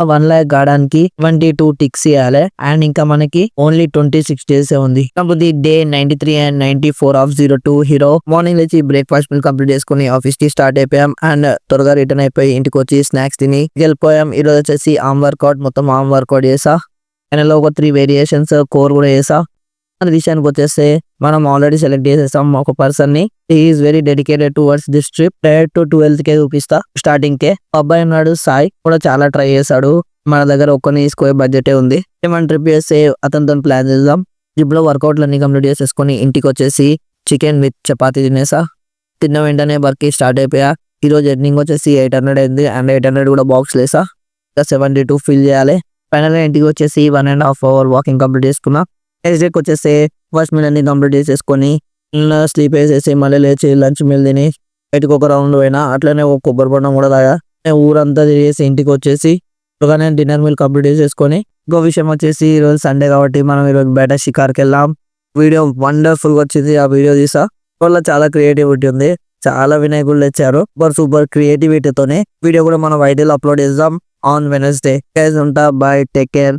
1 lakh కావడానికి 22 ticks ఇవ్వాలి. And ఇంకా మనకి ఓన్లీ 26 డేస్ ఉంది. కాకపోతే day 93 and 94 of 02 hero. Morning లేచి బ్రేక్ఫాస్ట్ మీల్ కంప్లీట్ చేసుకుని ఆఫీస్ కి స్టార్ట్ అయిపోయాం. అండ్ త్వరగా రిటర్న్ అయిపోయి ఇంటికి వచ్చి స్నాక్స్ తిని వెళ్ళిపోయాం. ఈ రోజు వచ్చేసి ఆర్మ్ వర్కౌట్, మొత్తం ఆర్మ్ వర్కౌట్ చేసా. అండ్ ఒక 3 వేరియేషన్స్ కోర్ కూడా చేసా. అనే విషయానికి వచ్చేస్తే మనం ఆల్రెడీ సెలెక్ట్ చేసేసాం ఒక పర్సన్ ని. Is very dedicated towards this trip. Direct 12th కే చూపిస్తా. స్టార్టింగ్ కే అబ్బాయి ఉన్నాడు సాయి, కూడా చాలా ట్రై చేశాడు. మన దగ్గర ఒక్కని తీసుకోే బడ్జెటే ఉంది. ఏమైనా ట్రిప్ చేస్తే అతనితో ప్లాన్ చేద్దాం. జిమ్ లో వర్కౌట్లు అన్ని కంప్లీట్ చేసేసుకుని ఇంటికి వచ్చేసి చికెన్ విత్ చపాతీ తినేసా. తిన్న వెంటనే వర్క్ స్టార్ట్ అయిపోయా. ఈ రోజు ఎర్నింగ్ వచ్చేసి 800 అయింది. అండ్ 800 కూడా బాక్స్ లేసా. 72 ఫిల్ చేయాలి. ఫైనల్ గా ఇంటికి వచ్చేసి 1.5 hour వాకింగ్ కంప్లీట్ చేసుకున్నా. నెక్స్ట్ డేకి వచ్చేసి ఫస్ట్ మీల్ అన్ని కంప్లీట్ చేసేసుకొని స్లీప్ వేసేసి మళ్ళీ లేచి లంచ్ మీల్ తిని బయటకు ఒక రౌండ్ పోయినా. అట్లనే ఒక కొబ్బరి బొండం కూడా తాగా. ఊరంతా తిరిగేసి ఇంటికి వచ్చేసి త్వరగానే డిన్నర్ మీల్ కంప్లీట్ చేసేసుకొని, ఇంకో విషయం వచ్చేసి ఈరోజు సండే కాబట్టి మనం ఈరోజు బయట షికార్కి వెళ్ళాం. వీడియో వండర్ఫుల్ గా వచ్చింది. ఆ వీడియో తీసా. వల్ల చాలా క్రియేటివిటీ ఉంది. చాలా వినాయకులు తెచ్చారు. సూపర్ క్రియేటివిటీతోనే వీడియో కూడా మనం ఐడియాలో అప్లోడ్ చేద్దాం ఆన్ వెనస్డే. గైస్ ఉంటా, బై, టేక్ కేర్.